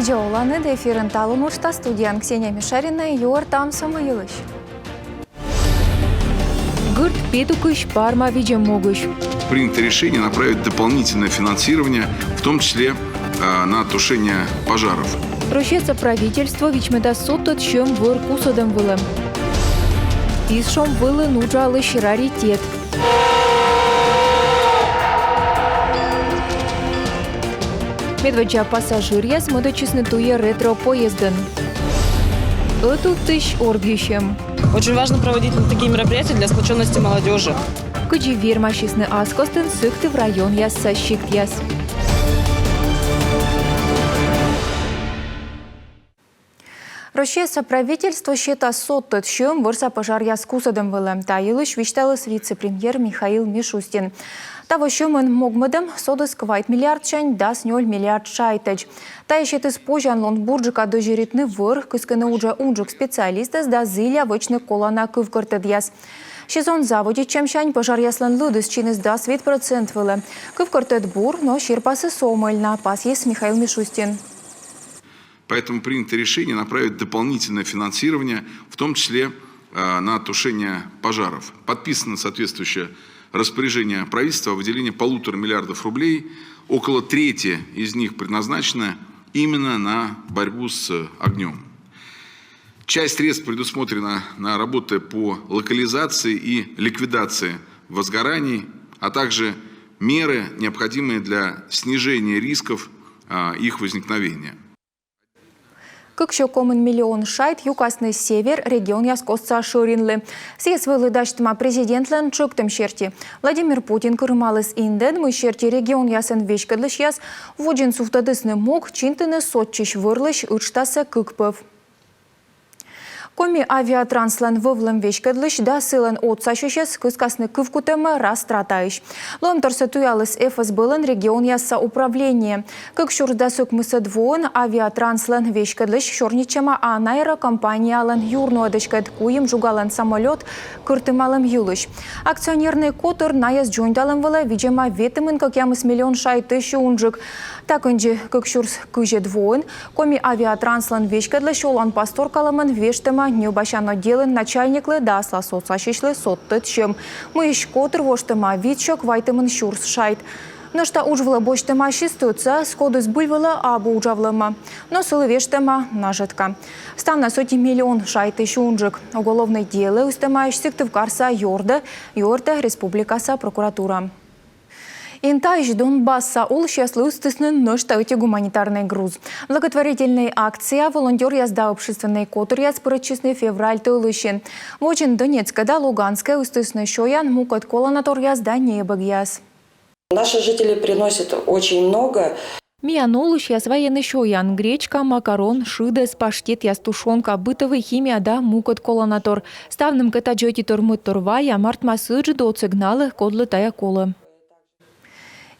Видеоланы эфирін талын ұшта студиян Ксения Мишарина юар там самайылыш. Гурт педукыш парма видеомогыш. Принято решение направить дополнительное финансирование, в том числе на тушение пожаров. Рощеца правительство вичмеда соттот чем вор кусодом вылым. Исшом вылы нуджалыш раритет. Медведжа пассажирья с модочиснитуя ретро-поезден. Эту тысяч оргищем. Очень важно проводить такие мероприятия для сплоченности молодежи. Кыджи вермашисны аскостен сыкты в район ясса щиктяс. Рощеца правительство счета соттот чем вырса пожар яс кусадым вылым. Тайылыш вишталыс вице-премьер Михаил Мишустин. Того шумын могмыдым содыс квайт миллиард чань дас 0 миллиард шайтыч. Та еще ты спожан лон бурджика дожиритны выр, кысканы уже унджик специалистас да зыля вычны колана кывкыртыдяс. Сезон заводе чем чань пожар яслан лыдыс чиныз дас 2% вылы. Кывкыртыд бур, но ширпасы сомыльна, пас есть Михаил Мишустин. Поэтому принято решение направить дополнительное финансирование, в том числе на тушение пожаров. Подписано соответствующее распоряжение правительства о выделении 1,5 миллиарда рублей. Около трети из них предназначено именно на борьбу с огнем. Часть средств предусмотрена на работы по локализации и ликвидации возгораний, а также меры, необходимые для снижения рисков их возникновения. Как еще комен миллион шайт юкасный север регион яскосца ширинлы. Сес вылыдаштыма президентлен чуктым шерти. Владимир Путин кырмалыс инден мы шерти регион ясен вешкадлыш яс. Воджин суфтадысны мог чинтыны сотчищ вырлыш учтаса кыкпов. Коми авиатранслан вывлым вешкадлыш да сылын от сащущес кыскасны кывкутема растратаиш. Лом торсатуялыс ФСБлын регион ясса управление. Как шурдасук мысадвон авиатранслан вешкадлыш шорничема аэрокомпаниялан юрнуадышкад куем жугалан самолет кыртымалым юлыш. Акционерный котор наяс джойндалым вылы виджема ветымын как ямыс миллион шайты шунжик. Так инжи как шурс кыже двоен, коми авиатранслан вешкадлыш олан пасторкалымын вештема необащано делен начальниклы дасла соцащишлы соттыт чем. Мы ищ котр воштыма витчок вайтымын шурс шайт. Но что ужвала боштыма шистуца, скодус бульвала абу ужавлыма. Но сылы вештыма нажитка. Стам на сотни миллион шайты шунжик. Уголовное дело устымаешь сыктывкарса Йорда Республикаса прокуратура. Интайж Донбасса ул счастлив стыснен нöштауте гуманитарный груз. Благотворительная акция волонтер язда общественный котор яз прочисный февраль тылыщен. Вочин Донецка да Луганская устысный шоян мукот колонатор язда небог яз. Наши жители приносят очень много. Мианулыш яз военный шоян, гречка, макарон, шидес, паштет яз тушенка, бытовый химия да мукот колонатор. Ставным катаджоти тормыт торвая, март масыджи до сигналы кодлы тая колы.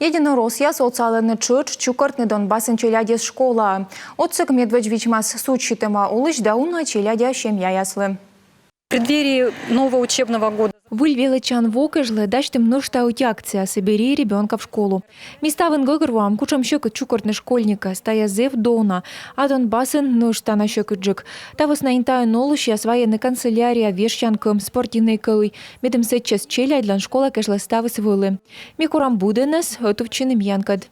Единорос яс оцалены чырч чукартны Донбасын челядес школа. Отцык медведь вичмас сучитыма улыш да уна челядя семья яслы. В преддверии нового учебного года. Выльвелы чан вокыжлы даштым нöштаути акция «Собери ребенка в школу». Миставын гыгырвам кучам щекы чукартны школьника стая зев дона, а Донбасын нöштана щекыджик. Тавыс на интаю нолыш яс военный канцелярия вешчанкым спортивный кылый. Медым сетчас челяйдлан школа кэжлы ставыс вылы. Микурам буденес өтөвчыным янкад.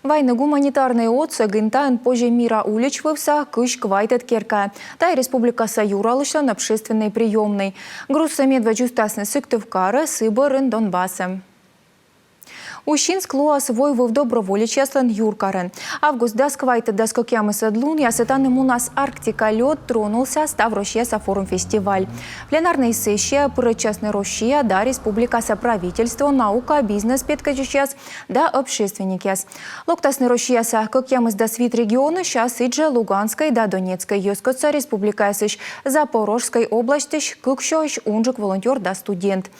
Вайны гуманитарный отцыг интайн позже мира уличвывся кыш квайтет керка. Тай республикаса юралышлан общественной приемной. Грузса медведюстасны сыктывкары сыбырын Донбассы. Ущинск луас войвов доброволич яслан юркарын. Август дасквайта даскокямы садлун ясетаным у нас Арктика лед тронулся став Рощеса форум фестиваль. Пленарная сессия причастны Рощия да республикаса правительство, наука, бизнес петкачучас да общественникяс. Локтасны Рощеса кокямыс да свит региона щас иджа Луганской да Донецкой ёскотса республикасыш Запорожской областыш кыкшош унжик волонтер да студент.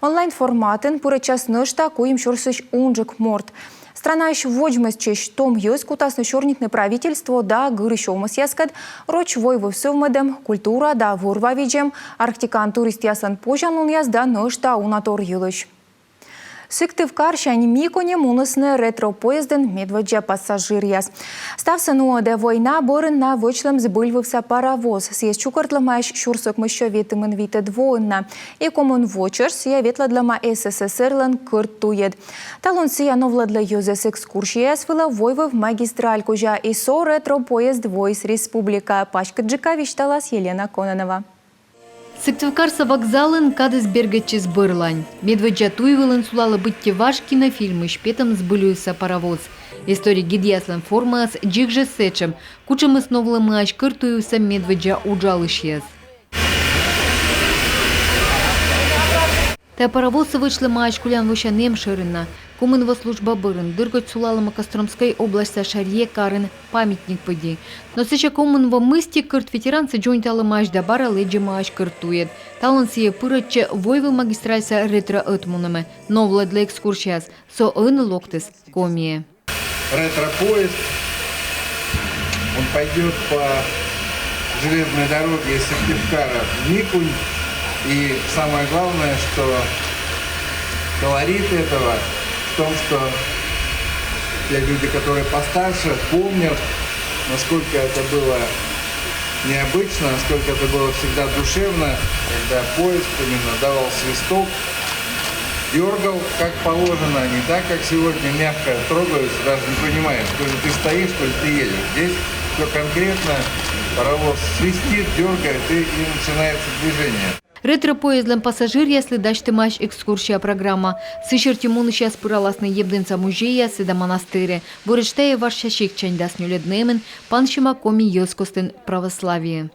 Онлайн-форматын пырычас нышта куем шурсыш унжик морт. Страна еще вожмас чеш том ёс кутасны шорнитны правительство да гырышомас яскад, роч войвов сывмадем, культура да вурва виджем, арктикан турист ясан пожан яс да нышта унатор юлыш. Сыктывкар шань миконе мунысны ретро-поездын медведжа пассажиряс. Стався де война борын на вычлым збыльвывся паровоз. Съезд чукартлымаш шурсок мыщо ветымын вите двоынна. И коммун вочерс я ветладлама СССРлан кыртуед. Талон сия новладла юзес экскурсияс вила войвы в магистраль кужа и со ретро-поезд Войс Республика. Пачка джика вишталас Елена Кононова. Сыктывкарса вокзалын кадыс бергетчиз бырлань. Медведжа туйвылын сулалы бытте ваш кинофильмы шпетом сбылюйся паровоз. История гидьяслан формас джикже сечем. Кучем основлы мач кыртуйся медведжа уджалышьяс. Та паровоз вышли мач кулян вышанем ширина. Комынова служба бырын, дырготь сулалыма Костромской области шарье карын памятник пыди. Но сеча комынова мысти кырт ветеранцы джойнталы мач да бара леджи мач кыртует. Талон сие пырыче войвы магистральса ретро-этмунаме. Новла для экскурсияс, со ын локтес комие. Ретро-поезд, он пойдет по железной дороге из Сыктывкара в Микунь. И самое главное, что колорит этого в том, что те люди, которые постарше, помнят, насколько это было необычно, насколько это было всегда душевно, когда поезд именно давал свисток, дергал, как положено, не так, как сегодня мягко трогаются, даже не понимаешь, то ли ты стоишь, то ли ты едешь. Здесь все конкретно, паровоз свистит, дергает и начинается движение. Ретро-поездом пассажир, если дашь маш экскурсия программа. Сыщер Тимон сейчас пыраласны ебденца музея седа монастыря. Боречтая ваш шашик чань дас нюледнемен, паншима коми йоскостен православие.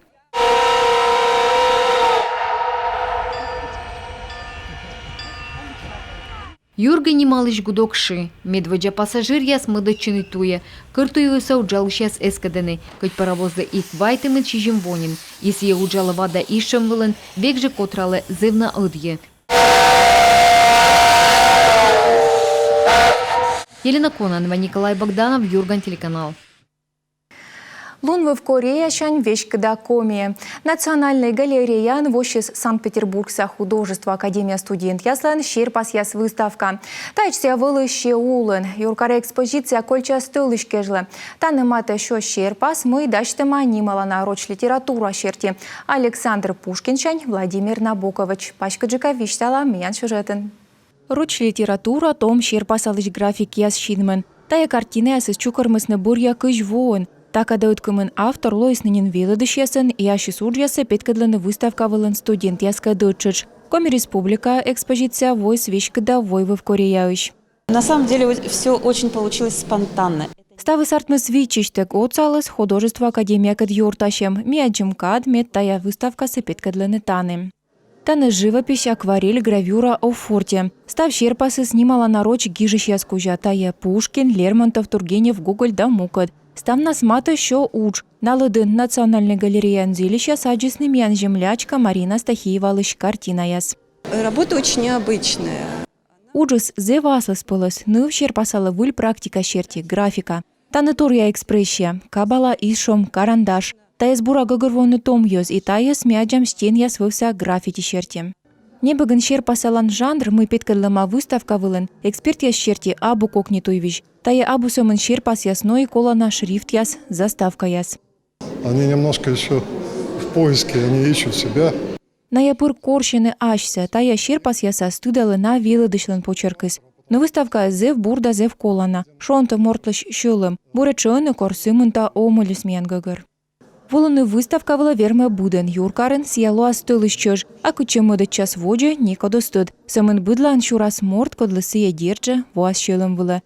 Юрга немалыш гудокши. Медведжа пассажир яс мыдачыны туя. Кыртуевыса уджалышяс эскадены. Хоть паровозда их вайтымын чижим вонин. Если я уджала вода ишем вылын, бег же котралы зывна ыдье. Елена Кононова, Николай Богданов, Юрган, телеканал. Лунвы в Корее шань вещкда коми. Национальная галерея Нвощис Санкт-Петербургса художество Академия студент яслан шерпас яс выставка. Тайчся вылыще улын. Юркара экспозиция кольча стылышкежлы. Танымата шо шерпас мы дачтыма нимала на роч литература шерти. Александр Пушкинчань, Владимир Набокович. Пачка джика виштала миян сюжетен. Роч литература том шерпас алыш график яс шинмен. Тая картина яс из чукармысны бурья кыш воон. Так адауткамын автор лоиснынин велыдышесын и ашисуджясы петкадланы выставка вылын студент яска дочыч. Коми республика экспозиция Войс вещкада войвы в Кореяуш. На самом деле все очень получилось спонтанно. Ставы сартмыс вичиштек оцалыс художество Академия кад юрташем. Миаджимкад мет тая выставка с петкадланы таны. Таны живопись, акварель, гравюра о форте. Став шерпасы снимала на роч гижищ яскужа. Тая Пушкин, Лермонтов, Тургенев, Гоголь да Мукад. Стам нас мата шо уч. Налыдын Национальной галереи Анзилища саджисны мян землячка Марина Стахиева лыш картина яс. Работа очень необычная. Уджис зеваслас полос, ныв шерпасала выль практика шерти, графика. Танатурия экспрессия, кабала ишом, карандаш. Таес бура гагырвоны том йоз и таес мяджам стен яс вывся граффити шерти. Небыгын шерпасалан жанр мы петкадлыма выставка вылын. Эксперт яс шерти абу кокнитуйвич. Тая абу сомын шерпас ясной колана шрифт яс, заставка яс. Они немножко еще в поиске, они ищут себя. Наяпыр коршины ашся, тая шерпас яса студалы на велыдышлын почеркыс. Но выставка зев бурда зев колана, шонта мортлыш шылым, буречöны корсымынта омылыс мянгагыр. Волыны выставка вала верме буден, юркарын сиялу астылыш чöж, а кучемыды час воджы никодо стыд. Сымын быдлан шурас морт кодлысыя держы, воас шылым вылы.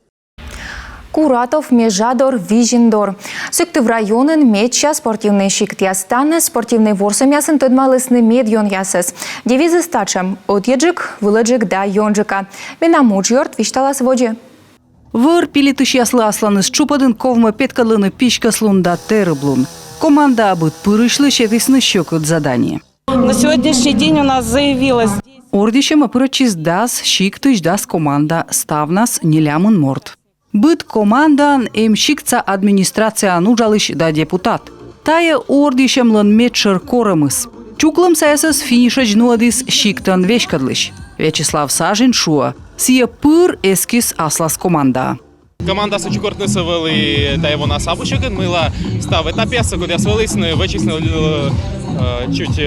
Куратов, Межадор, Вижиндор. Сыктыв районын метча спортивный шикт ястаны, спортивный ворсам ясын тыдмалысны медьон ясыс. Девизы стачам отъеджик, вылыджик да йонджика. Менамуч йорт вишталас воджи. Выр пилитыш яслы асланыс чупадын ковма петкалыны пичкаслун да терблун. Команда абыт пырышлы щетысны щекот задание. На сегодняшний день у нас заявилась Ордищем апырычиз дас щиктыш дас команда ставнас нелямын морт. Быт командан эмщикца администрация анужалыш да депутат. Тая ордищем лын метшер корамыс. Чуклым саясыз финишач нуадис щиктан вешкадлыш. Вячеслав Сажин шуа. Сие пыр эскиз аслас команда. Команда сучкортны сывели та его на сапучек, мыла став этапеса, куда свелисны, вычислили чуть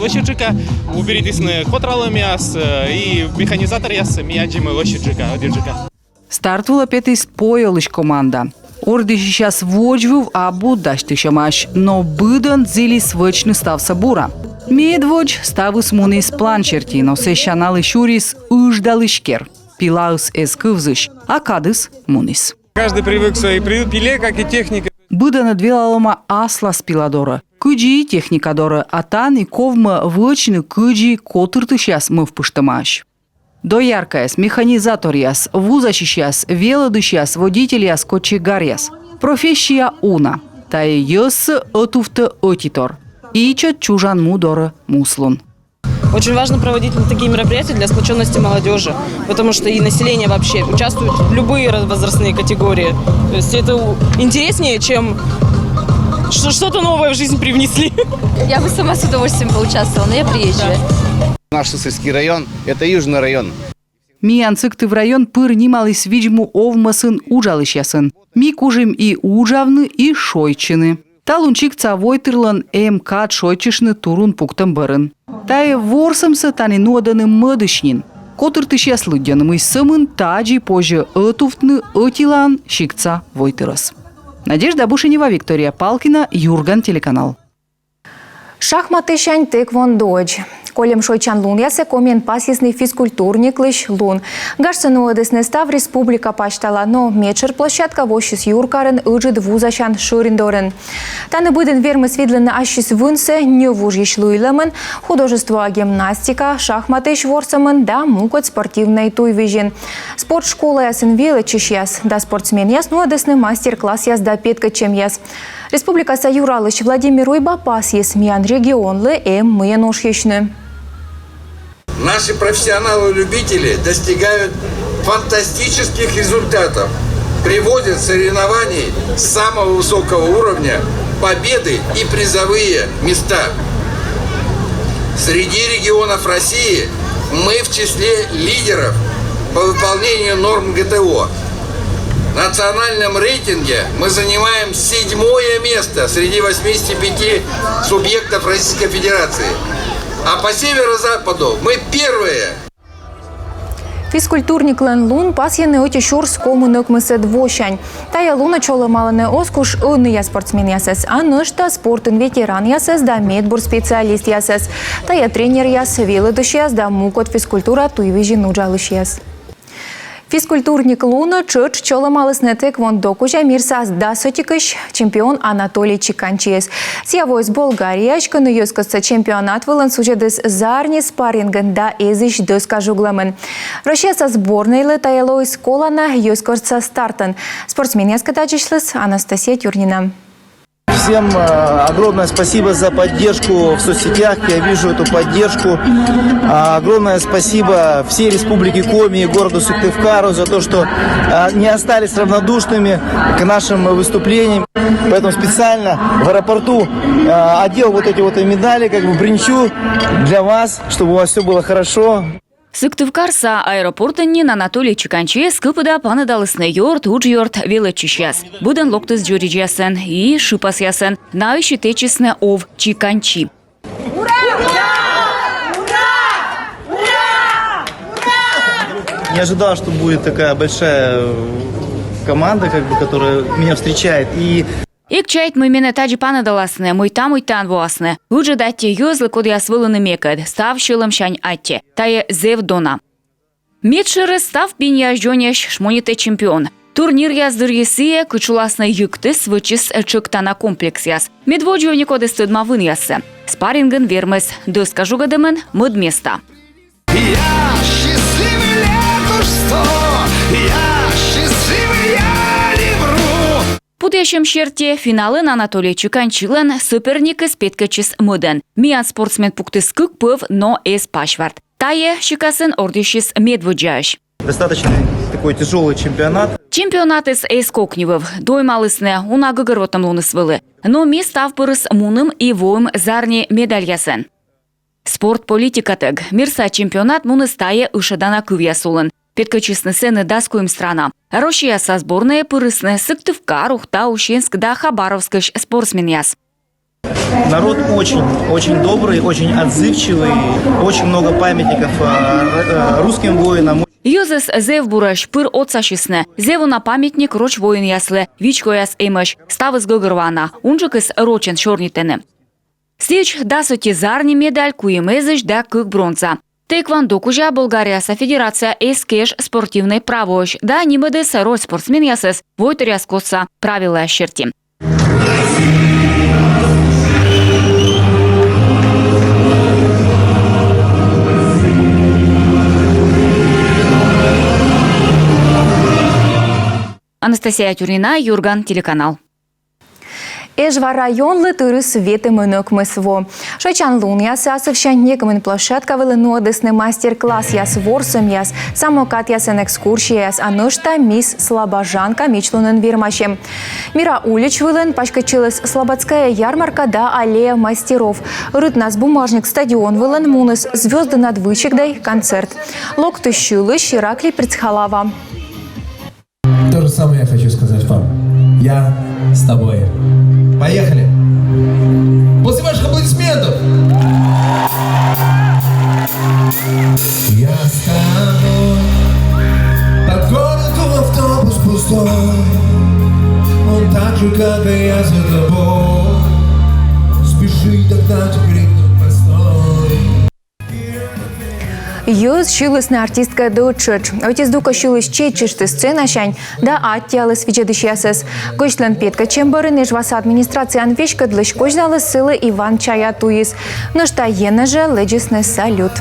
лошаджика, уберитисны хотраломиас и механизатор яс мияджимы лошаджика, одержика. Стартувала петис поелыш команда. Орди сейчас воджвив абу даштышамаш, но быдан зилис вычны став сабура. Медводж ставыс мунис планчерти, но сещаналы шурис уждалышкер. Пилаус эскывзыш, а кадыс мунис. Каждый привык к своей пиле, как и техника. Быдана двелалома аслас пиладора. Кыджи техникадора, а тан и ковма вычны кыджи котырты сейчас мы впыштамаш. Дояркаяс, механизаторияс, вузащищас, велодыщас, водителяс, кочегаряс. Профессия уна. Тае йос отуфта отитор. Ича чужан мудора муслун. Очень важно проводить такие мероприятия для сплоченности молодежи, потому что и население вообще участвует в любые возрастные категории. То есть это интереснее, чем что-то новое в жизнь привнесли. Я бы сама с удовольствием поучаствовала, но я приезжая. Наш Сысольский район – это южный район. Миян цыкты в район пыр нималыс виджму овмасын ужалышясын. Ми кужим и ужавны, и шойчыны. Талунчик цавойтырлан МК шойчышны турун пуктам бырын. Тае ворсамсы тани ноданы мыдышнин. Котыртышяс лыдяным сымын таджи позже ытуфтны ытилан щикца войтырас. Надежда Бушинева, Виктория Палкина, Юрган, телеканал. Шахматы шань тэквондоч. Колем шойчан лун ясе комен пасисный физкультурник лыш лун. Гашцыну одесный став республика пачтала, но мечер площадка вощис юркарын ыжит вузашан шуриндорен. Таны быдын вермы свидлыны ащис вынсе не вужиш луйламын, художество гимнастика, шахматы шворсамын да мукот спортивный туйвижен. Спортшкола ясын величиш яс, да спортсмен яс, ну одесный мастер-класс яс да петка чем яс. Республика Саюралыш Владимир Уйбапас яс миян регионлы мыян ошьечны. Наши профессионалы-любители достигают фантастических результатов, приводят соревнований самого высокого уровня, победы и призовые места. Среди регионов России мы в числе лидеров по выполнению норм ГТО. В национальном рейтинге мы занимаем 7-е место среди 85 субъектов Российской Федерации. А по северо-западу мы первые. Физкультурник лен лун пасьяны оти шурс коммунок мысед вощань. Тая луна чола малане оскуш я спортсмен ясес, а нышта спортын ветеран ясес да медбур специалист ясес. Тая тренер яс, велыдыш яс да мукот физкультура туйвижи нуджалыш яс. Физкультурник Луна чыч чоламалысны тэквондо кужа мирсас да сотикыш чемпион Анатолий Чиканчиес. Сявойс Болгария шканы ёскасы чемпионат вылын сужедыс зарни спаррингын да эзиш дыска жугламын. Россия сборной таялойс колана ёскорца стартын. Спортсмен яскатачишлыс Анастасия Тюрнина. Всем огромное спасибо за поддержку в соцсетях. Я вижу эту поддержку. Огромное спасибо всей Республике Коми и городу Сыктывкару за то, что не остались равнодушными к нашим выступлениям. Поэтому специально в аэропорту одел вот эти вот медали, принесу для вас, чтобы у вас все было хорошо. Сыктывкарса аэропортыннен Анатолий Чиканчиес кыпыда панадалысны йорт, уж-йорт велычищас. Будан локтыз джуриджасын и шипас ясын. Нающий течесны ов Чиканчи. Ура! Ура! Ура! Ура! Не ожидал, что будет такая большая команда, которая меня встречает. Ик чайт мы мене таджи панадаласны, муйтан воласны. Лучше датте ёзлы, код я свылыны мекад, став шилым шань атте, тае зевдона. Медшеры став пинья жёняш шмоните чемпион. Турнир яздыр есие, кычуласны юктыс вычис чыктана комплекс яс. Медводжу коды стыдма вын ясы. Спаррингын вермес, дыска жугадымын мыд места. Я счастливый лету, что я счастливый, я не вру. Пудешем шерте финалын Анатолий Чиканчилен суперник из петкачис мыден. Миян спортсмен пуктыс кык пыв, но эс пашвард. Тае шикасын ордышис медводжаш. Достаточно такой тяжелый чемпионат. Чемпионат из эскокневов. Доймалысны унагыгыротам луныс вылы. Но ми став пырыс муным и воим зарни медаль ясен. Спорт политика тег. Мирса чемпионат муны стае ышадана кывьясулын. Петкачисны сцены даскуем страна. Россия со сборная пырысны Сыктывкар, Ухта, Ущенск да Хабаровскаш спортсмен яс. Народ очень добрый, очень отзывчивый, очень много памятников русским воинам. Юзес зев бураш пыр отсашисны. Зеву на памятник роч воин яслы. Вичко яс эмаш. Ставыз гогырвана. Унжыкыс рочен шорнитены. Следующ да сотизарни медаль куемезыш да кык бронза. Тэквондо кужа Болгария со федерация эскеш спортивный правош. Да нимэдэс роль спортсмен ясэс. Войтер яскоса правила щерти. Анастасия Тюрина, Юрган, телеканал. Эжва районлы тыры светы мынок мысво. Шайчан лун ясы асывшан некамын площадка вылыну адысны мастер-класс яс ворсым яс, самокат ясын экскурсия яс, анышта мисс Слобожанка мичлунын вермашем. Мира улич вылын пачкачылыс Слободская ярмарка да аллея мастеров. Рытнас бумажник стадион вылын муныс звезды над вычегдай концерт. Локты щылы Ширакли Прицхалава. То же самое я хочу сказать вам. Я с тобой. Поехали! После ваших аплодисментов! Я с тобой. Под городом автобус пустой. Он так же, как и я за тобой. Спеши догнать крикнуть постой. Юз шилысны артистка дочерч. Отец дука шилыс чечешты сцена шань, да аттялыс вичедышясыз. Гочлен Петка Чембарын ежваса администрациян вешка длыш кожналы сылы Иван Чаятуис. Нышта ена же леджисны салют.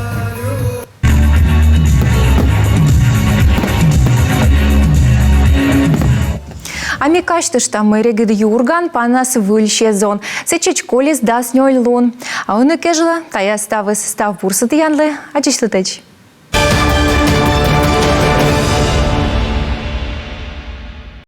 Ами каштышта мы регид Юрган панас выльше зон. Сечеч колес да снёй лон. А он и кежла, тая ставыс став бурсыты янлы, а чишлытыч.